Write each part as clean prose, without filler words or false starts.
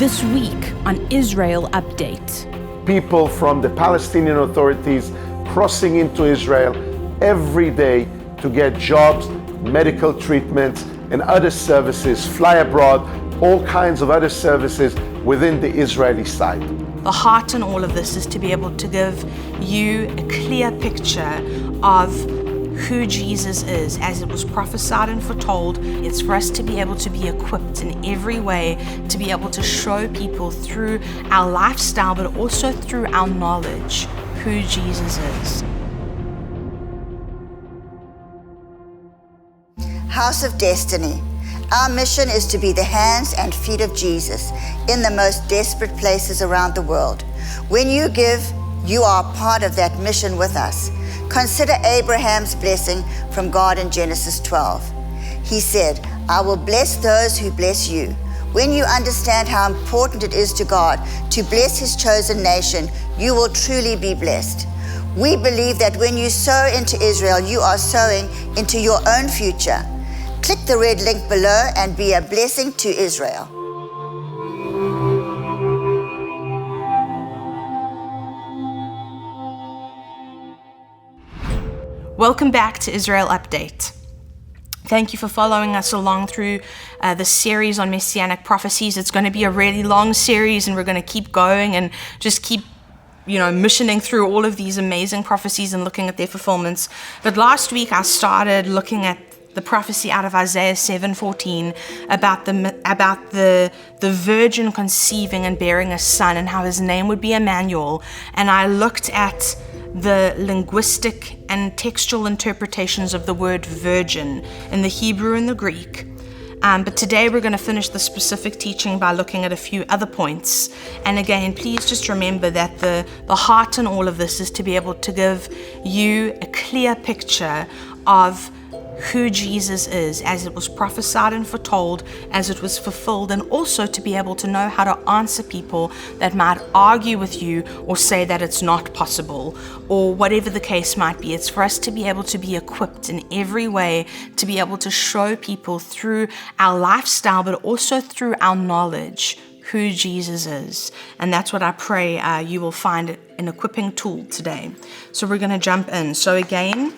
This week on Israel Update. People from the Palestinian authorities crossing into Israel every day to get jobs, medical treatments, and other services, fly abroad, all kinds of other services within the Israeli side. The heart in all of this is to be able to give you a clear picture of who Jesus is as it was prophesied and foretold. It's for us to be able to be equipped in every way to be able to show people through our lifestyle, but also through our knowledge, who Jesus is. House of Destiny. Our mission is to be the hands and feet of Jesus in the most desperate places around the world. When you give, you are part of that mission with us. Consider Abraham's blessing from God in Genesis 12. He said, "I will bless those who bless you." When you understand how important it is to God to bless his chosen nation, you will truly be blessed. We believe that when you sow into Israel, you are sowing into your own future. Click the red link below and be a blessing to Israel. Welcome back to Israel Update. Thank you for following us along through the series on Messianic Prophecies. It's going to be a really long series, and we're going to keep going and just keep missioning through all of these amazing prophecies and looking at their fulfillments. But last week I started looking at the prophecy out of Isaiah 7:14 about the virgin conceiving and bearing a son and how his name would be Emmanuel. And I looked at the linguistic and textual interpretations of the word virgin in the Hebrew and the Greek. But today we're going to finish the specific teaching by looking at a few other points. And again, please just remember that the heart in all of this is to be able to give you a clear picture of who Jesus is as it was prophesied and foretold, as it was fulfilled, and also to be able to know how to answer people that might argue with you or say that it's not possible, or whatever the case might be. It's for us to be able to be equipped in every way to be able to show people through our lifestyle, but also through our knowledge, who Jesus is. And that's what I pray you will find an equipping tool today. So we're going to jump in. So again,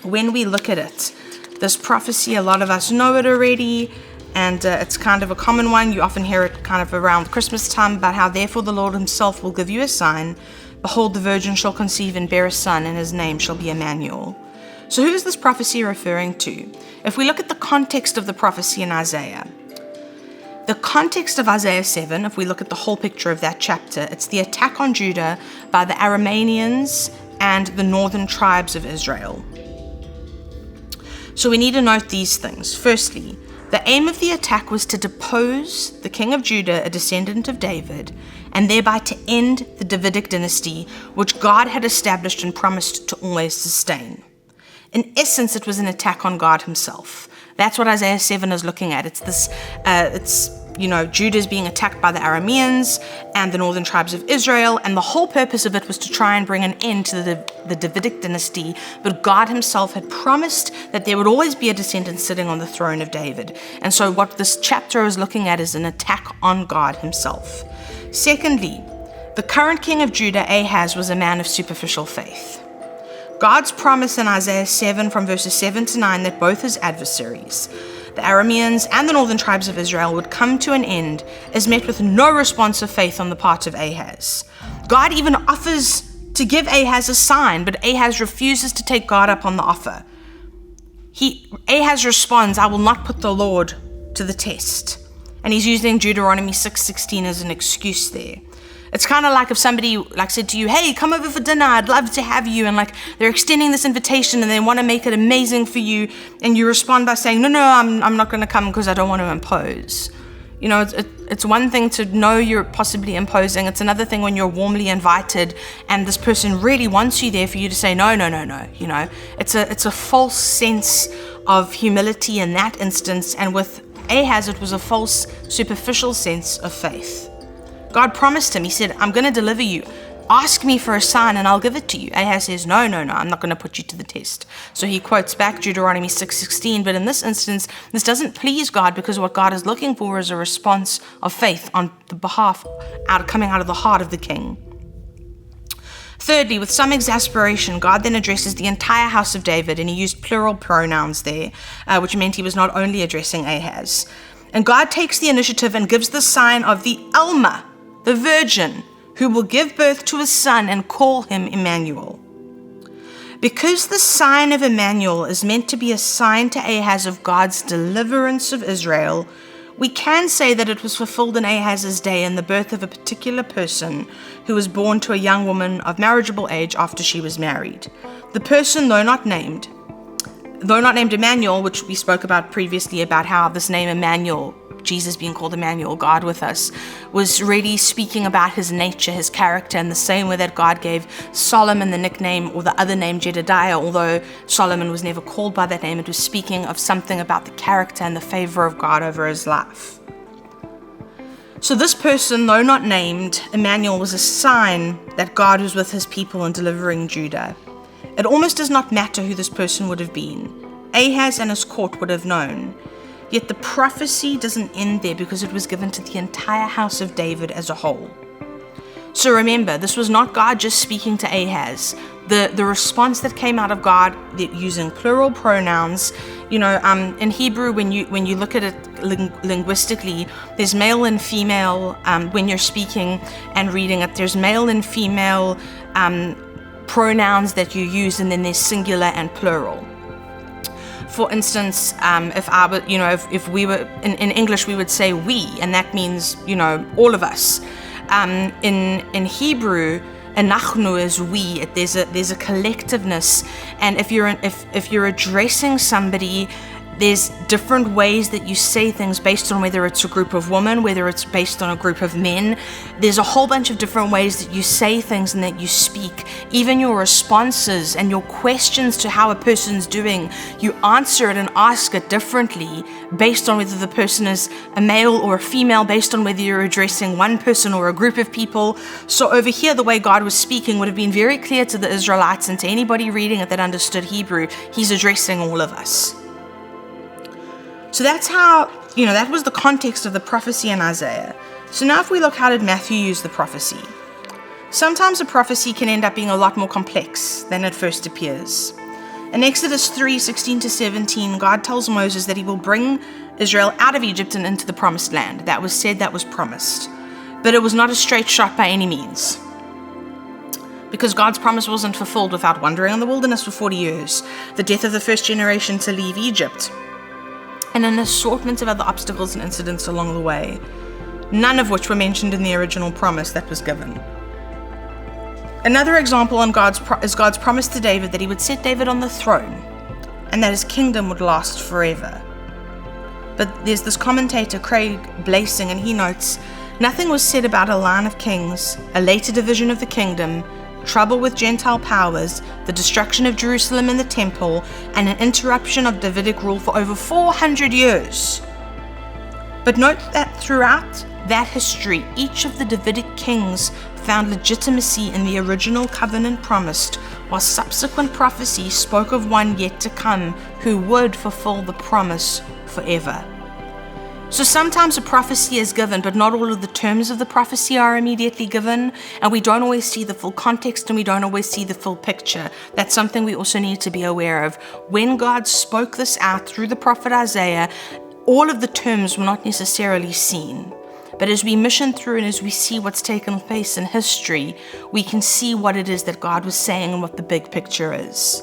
when we look at it, this prophecy, a lot of us know it already, and it's kind of a common one. You often hear it kind of around Christmas time about how therefore the Lord himself will give you a sign. Behold, the virgin shall conceive and bear a son, and his name shall be Emmanuel. So who is this prophecy referring to? If we look at the context of the prophecy in Isaiah, the context of Isaiah 7, if we look at the whole picture of that chapter, it's the attack on Judah by the Arameans and the northern tribes of Israel. So we need to note these things. Firstly, the aim of the attack was to depose the king of Judah, a descendant of David, and thereby to end the Davidic dynasty, which God had established and promised to always sustain. In essence, it was an attack on God himself. That's what Isaiah 7 is looking at. It's this, Judah's being attacked by the Arameans and the northern tribes of Israel, and the whole purpose of it was to try and bring an end to the Davidic dynasty, but God himself had promised that there would always be a descendant sitting on the throne of David. And so what this chapter is looking at is an attack on God himself. Secondly, the current king of Judah, Ahaz, was a man of superficial faith. God's promise in Isaiah 7 from verses 7 to 9 that both his adversaries, the Arameans and the northern tribes of Israel, would come to an end is met with no response of faith on the part of Ahaz. God even offers to give Ahaz a sign, but Ahaz refuses to take God up on the offer. Ahaz responds, "I will not put the Lord to the test." And he's using Deuteronomy 6:16 as an excuse there. It's kind of like if somebody said to you, "Hey, come over for dinner, I'd love to have you," and they're extending this invitation and they want to make it amazing for you, and you respond by saying, no, I'm not going to come because I don't want to impose. It's one thing to know you're possibly imposing. It's another thing when you're warmly invited and this person really wants you there for you to say no. It's a false sense of humility in that instance, and with Ahaz it was a false superficial sense of faith. God promised him, he said, "I'm going to deliver you Ask me for a sign and I'll give it to you. Ahaz says, no, I'm not going to put you to the test. So he quotes back Deuteronomy 6:16, but in this instance, this doesn't please God, because what God is looking for is a response of faith on the behalf, coming out of the heart of the king. Thirdly, with some exasperation, God then addresses the entire house of David, and he used plural pronouns there, which meant he was not only addressing Ahaz. And God takes the initiative and gives the sign of the Alma, the virgin, who will give birth to a son and call him Emmanuel. Because the sign of Emmanuel is meant to be a sign to Ahaz of God's deliverance of Israel, we can say that it was fulfilled in Ahaz's day in the birth of a particular person who was born to a young woman of marriageable age after she was married. The person, though not named Emmanuel, which we spoke about previously, about how this name Emmanuel, Jesus being called Emmanuel, God with us, was really speaking about his nature, his character, in the same way that God gave Solomon the nickname or the other name Jedediah. Although Solomon was never called by that name, it was speaking of something about the character and the favor of God over his life. So this person, though not named, Emmanuel, was a sign that God was with his people in delivering Judah. It almost does not matter who this person would have been. Ahaz and his court would have known. Yet the prophecy doesn't end there, because it was given to the entire house of David as a whole. So remember, this was not God just speaking to Ahaz. The response that came out of God, using plural pronouns, in Hebrew, when you look at it linguistically, there's male and female. When you're speaking and reading it, there's male and female pronouns that you use, and then there's singular and plural. For instance, if we were in English, we would say we, and that means, all of us. In Hebrew, anachnu is we. There's a collectiveness, and if you're addressing somebody, there's different ways that you say things based on whether it's a group of women, whether it's based on a group of men. There's a whole bunch of different ways that you say things and that you speak. Even your responses and your questions to how a person's doing, you answer it and ask it differently based on whether the person is a male or a female, based on whether you're addressing one person or a group of people. So over here, the way God was speaking would have been very clear to the Israelites and to anybody reading it that understood Hebrew. He's addressing all of us. So that's how, that was the context of the prophecy in Isaiah. So now if we look, how did Matthew use the prophecy? Sometimes a prophecy can end up being a lot more complex than it first appears. In Exodus 3:16-17, God tells Moses that he will bring Israel out of Egypt and into the promised land. That was said, that was promised. But it was not a straight shot by any means, because God's promise wasn't fulfilled without wandering in the wilderness for 40 years, the death of the first generation to leave Egypt, and an assortment of other obstacles and incidents along the way, none of which were mentioned in the original promise that was given. Another example is God's promise to David that he would set David on the throne and that his kingdom would last forever. But there's this commentator, Craig Blasing, and he notes, nothing was said about a line of kings, a later division of the kingdom, trouble with Gentile powers, the destruction of Jerusalem and the temple, and an interruption of Davidic rule for over 400 years. But note that throughout that history, each of the Davidic kings found legitimacy in the original covenant promised, while subsequent prophecy spoke of one yet to come who would fulfill the promise forever. So sometimes a prophecy is given, but not all of the terms of the prophecy are immediately given, and we don't always see the full context and we don't always see the full picture. That's something we also need to be aware of. When God spoke this out through the prophet Isaiah, all of the terms were not necessarily seen. But as we mission through and as we see what's taken place in history, we can see what it is that God was saying and what the big picture is.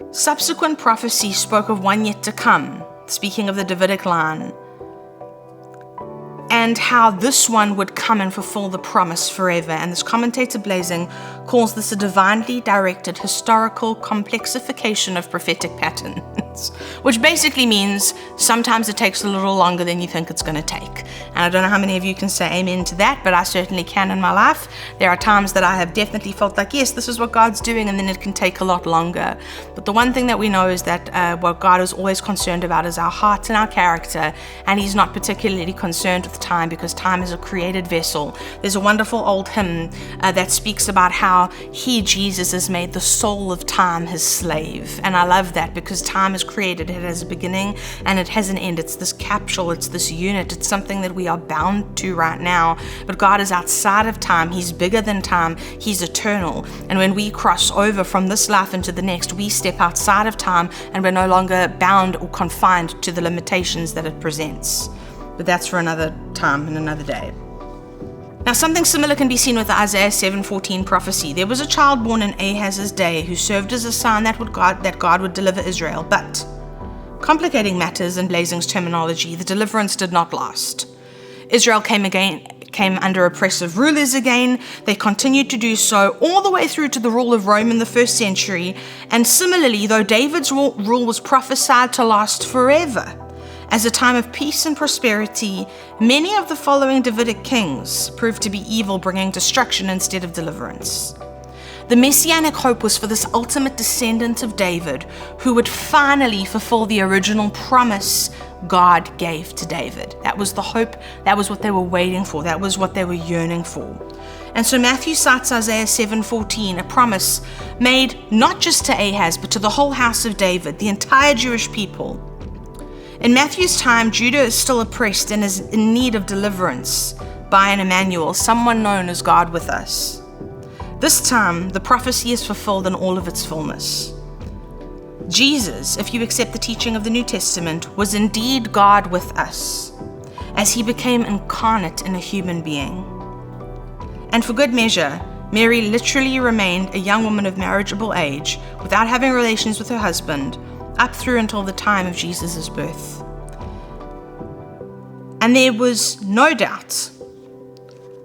Subsequent prophecy spoke of one yet to come, speaking of the Davidic line, and how this one would come and fulfill the promise forever. And this commentator Blasing calls this a divinely directed historical complexification of prophetic patterns, which basically means sometimes it takes a little longer than you think it's going to take. And I don't know how many of you can say amen to that, but I certainly can in my life. There are times that I have definitely felt like, yes, this is what God's doing, and then it can take a lot longer. But the one thing that we know is that what God is always concerned about is our heart and our character, and he's not particularly concerned with time because time is a created vessel. There's a wonderful old hymn that speaks about how he, Jesus, has made the soul of time his slave. And I love that because time is created. It has a beginning and it has an end. It's this capsule, it's this unit, it's something that we are bound to right now. But God is outside of time. He's bigger than time. He's eternal. And when we cross over from this life into the next, we step outside of time and we're no longer bound or confined to the limitations that it presents. But that's for another time and another day. Now, something similar can be seen with the Isaiah 7:14 prophecy. There was a child born in Ahaz's day who served as a sign that God would deliver Israel. But, complicating matters in Blazing's terminology, the deliverance did not last. Israel came under oppressive rulers again. They continued to do so all the way through to the rule of Rome in the 1st century. And similarly, though David's rule was prophesied to last forever, as a time of peace and prosperity, many of the following Davidic kings proved to be evil, bringing destruction instead of deliverance. The Messianic hope was for this ultimate descendant of David who would finally fulfill the original promise God gave to David. That was the hope. That was what they were waiting for. That was what they were yearning for. And so Matthew cites Isaiah 7:14, a promise made not just to Ahaz, but to the whole house of David, the entire Jewish people. In Matthew's time, Judah is still oppressed and is in need of deliverance by an Emmanuel, someone known as God with us. This time, the prophecy is fulfilled in all of its fullness. Jesus, if you accept the teaching of the New Testament, was indeed God with us, as he became incarnate in a human being. And for good measure, Mary literally remained a young woman of marriageable age without having relations with her husband, up through until the time of Jesus' birth. And there was no doubt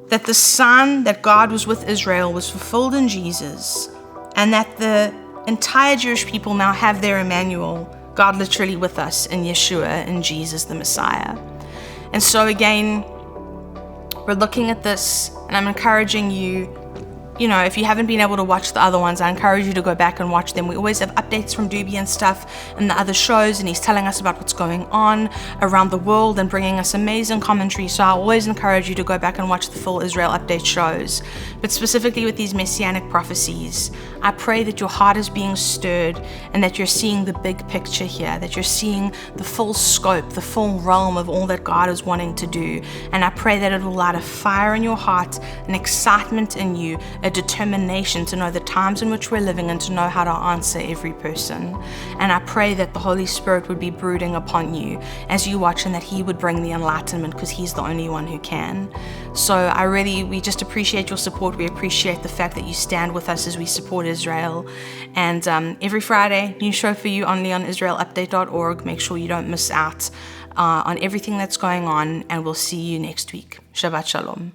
that the sign that God was with Israel was fulfilled in Jesus, and that the entire Jewish people now have their Emmanuel, God literally with us in Yeshua, in Jesus the Messiah. And so again, we're looking at this, and I'm encouraging you, if you haven't been able to watch the other ones, I encourage you to go back and watch them. We always have updates from Doobie and stuff and the other shows, and he's telling us about what's going on around the world and bringing us amazing commentary. So I always encourage you to go back and watch the full Israel update shows. But specifically with these Messianic prophecies, I pray that your heart is being stirred and that you're seeing the big picture here, that you're seeing the full scope, the full realm of all that God is wanting to do. And I pray that it will light a fire in your heart, an excitement in you, a determination to know the times in which we're living and to know how to answer every person. And I pray that the Holy Spirit would be brooding upon you as you watch, and that he would bring the enlightenment, because he's the only one who can. So we just appreciate your support. We appreciate the fact that you stand with us as we support Israel. And every Friday, new show for you only on IsraelUpdate.org. Make sure you don't miss out on everything that's going on, and we'll see you next week. Shabbat Shalom.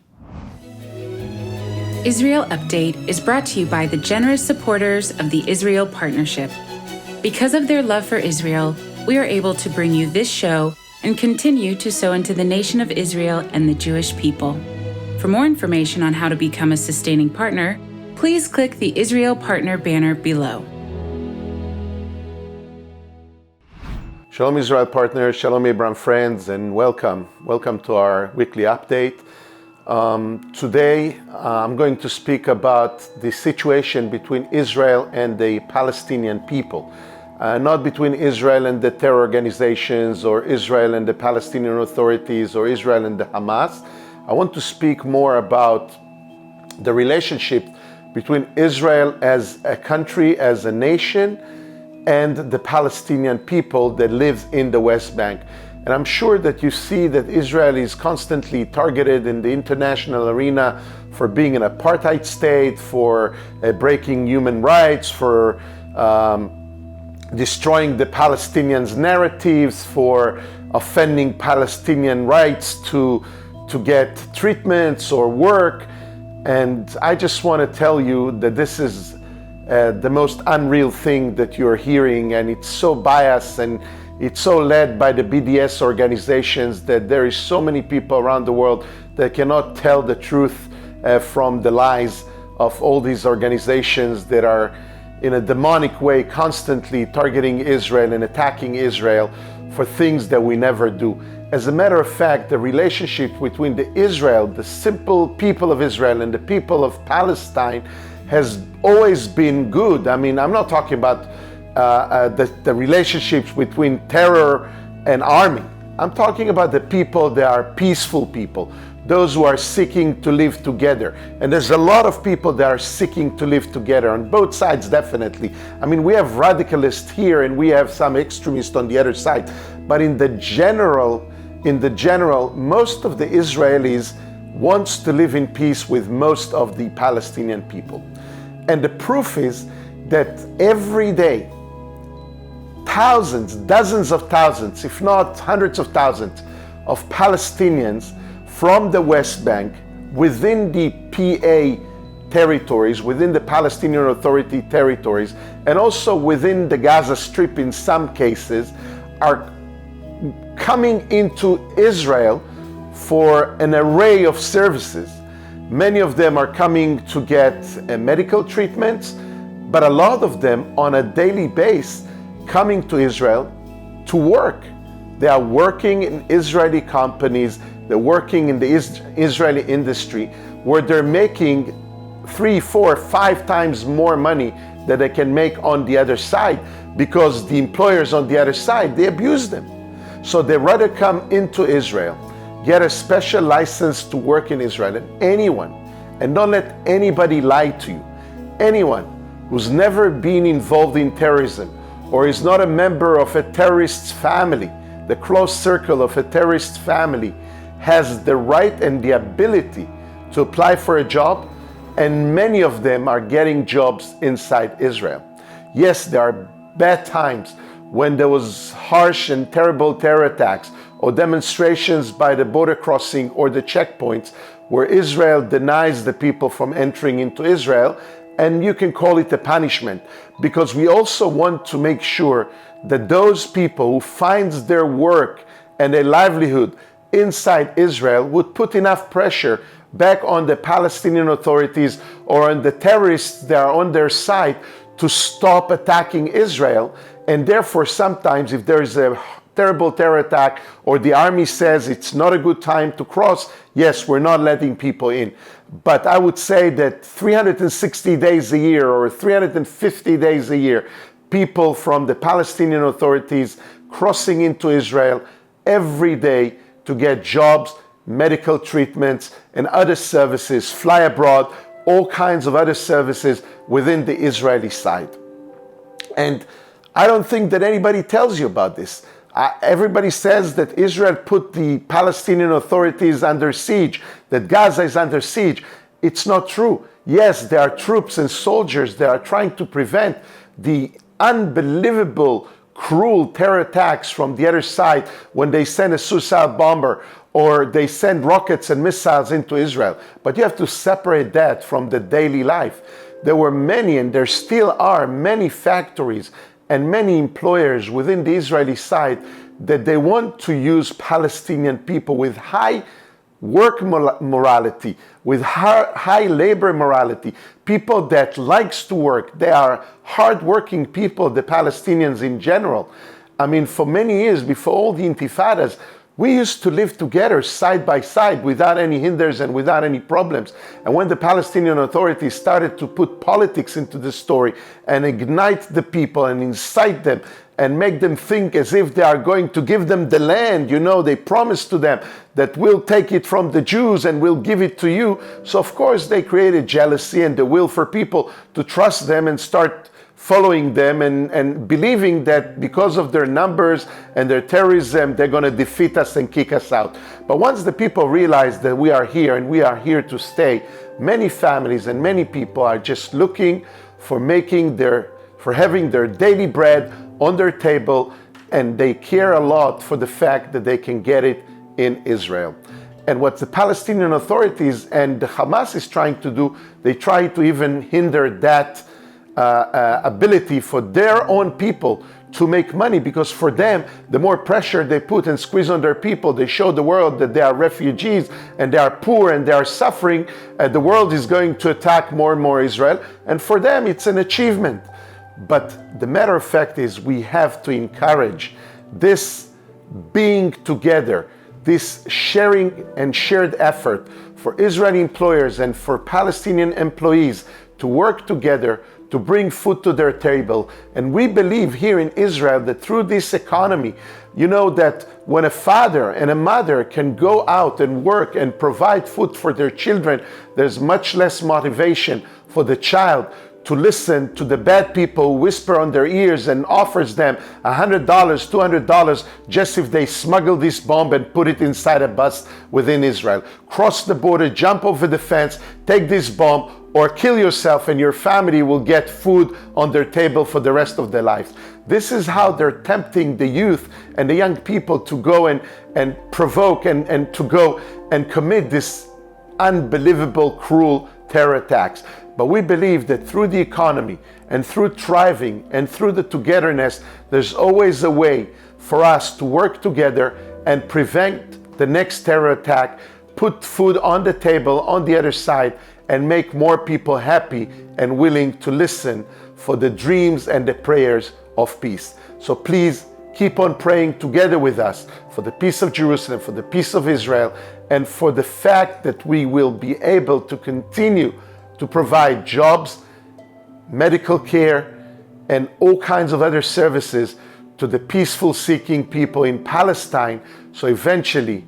Israel Update is brought to you by the generous supporters of the Israel Partnership. Because of their love for Israel, we are able to bring you this show and continue to sow into the nation of Israel and the Jewish people. For more information on how to become a sustaining partner, please click the Israel Partner banner below. Shalom Israel partners, Shalom Abraham friends, and welcome. Welcome to our weekly update. Today, I'm going to speak about the situation between Israel and the Palestinian people. Not between Israel and the terror organizations, or Israel and the Palestinian authorities, or Israel and the Hamas. I want to speak more about the relationship between Israel as a country, as a nation, and the Palestinian people that live in the West Bank. And I'm sure that you see that Israel is constantly targeted in the international arena for being an apartheid state, for breaking human rights, for destroying the Palestinians' narratives, for offending Palestinian rights to get treatments or work. And I just want to tell you that this is the most unreal thing that you're hearing, and it's so biased and it's so led by the BDS organizations that there is so many people around the world that cannot tell the truth from the lies of all these organizations that are in a demonic way constantly targeting Israel and attacking Israel for things that we never do. As a matter of fact, the relationship between the simple people of Israel and the people of Palestine has always been good. I mean, I'm not talking about the relationships between terror and army. I'm talking about the people that are peaceful people, those who are seeking to live together. And there's a lot of people that are seeking to live together on both sides, definitely. I mean, we have radicalists here and we have some extremists on the other side. But in the general, most of the Israelis wants to live in peace with most of the Palestinian people. And the proof is that every day, thousands, dozens of thousands, if not hundreds of thousands of Palestinians from the West Bank, within the PA territories, within the Palestinian Authority territories, and also within the Gaza Strip in some cases, are coming into Israel for an array of services. Many of them are coming to get medical treatments, but a lot of them on a daily basis coming to Israel to work. They are working in Israeli companies, they're working in the Israeli industry, where they're making 3, 4, 5 times more money that they can make on the other side, because the employers on the other side, they abuse them. So they rather come into Israel, get a special license to work in Israel, and don't let anybody lie to you. Anyone who's never been involved in terrorism or is not a member of a terrorist's family, the close circle of a terrorist family, has the right and the ability to apply for a job, and many of them are getting jobs inside Israel. Yes, there are bad times when there was harsh and terrible terror attacks or demonstrations by the border crossing or the checkpoints where Israel denies the people from entering into Israel, and you can call it a punishment, because we also want to make sure that those people who finds their work and their livelihood inside Israel would put enough pressure back on the Palestinian authorities or on the terrorists that are on their side to stop attacking Israel. And therefore, sometimes if there is a terrible terror attack or the army says it's not a good time to cross, yes, we're not letting people in. But I would say that 360 days a year or 350 days a year, people from the Palestinian authorities crossing into Israel every day to get jobs, medical treatments, and other services, fly abroad, all kinds of other services within the Israeli side. And I don't think that anybody tells you about this. Everybody says that Israel put the Palestinian authorities under siege, that Gaza is under siege. It's not true. Yes, there are troops and soldiers that are trying to prevent the unbelievable, cruel terror attacks from the other side when they send a suicide bomber or they send rockets and missiles into Israel. But you have to separate that from the daily life. There were many, and there still are many factories and many employers within the Israeli side that they want to use Palestinian people with high work morality, with high labor morality, people that likes to work. They are hardworking people, the Palestinians in general. I mean, for many years, before all the intifadas, we used to live together side by side without any hinders and without any problems. And when the Palestinian authorities started to put politics into the story and ignite the people and incite them and make them think as if they are going to give them the land, you know, they promised to them that we'll take it from the Jews and we'll give it to you. So of course they created jealousy and the will for people to trust them and start following them and believing that because of their numbers and their terrorism, they're going to defeat us and kick us out. But once the people realize that we are here and we are here to stay, many families and many people are just looking for having their daily bread on their table, and they care a lot for the fact that they can get it in Israel. And what the Palestinian authorities and the Hamas is trying to do, they try to even hinder that ability for their own people to make money, because for them, the more pressure they put and squeeze on their people, they show the world that they are refugees and they are poor and they are suffering, the world is going to attack more and more Israel. And for them, it's an achievement. But the matter of fact is we have to encourage this being together, this sharing and shared effort for Israeli employers and for Palestinian employees to work together to bring food to their table. And we believe here in Israel that through this economy, you know, that when a father and a mother can go out and work and provide food for their children, there's much less motivation for the child to listen to the bad people who whisper on their ears and offers them $100, $200 just if they smuggle this bomb and put it inside a bus within Israel. Cross the border, jump over the fence, take this bomb, or kill yourself and your family will get food on their table for the rest of their lives. This is how they're tempting the youth and the young people to go and provoke and to go and commit this unbelievable, cruel terror attacks. But we believe that through the economy and through thriving and through the togetherness, there's always a way for us to work together and prevent the next terror attack, put food on the table on the other side, and make more people happy and willing to listen for the dreams and the prayers of peace. So please keep on praying together with us for the peace of Jerusalem, for the peace of Israel, and for the fact that we will be able to continue to provide jobs, medical care, and all kinds of other services to the peaceful seeking people in Palestine. So eventually,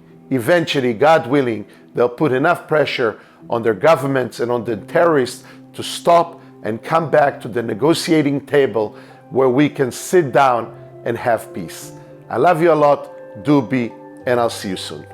God willing, they'll put enough pressure on their governments and on the terrorists to stop and come back to the negotiating table where we can sit down and have peace. I love you a lot. Do be, and I'll see you soon.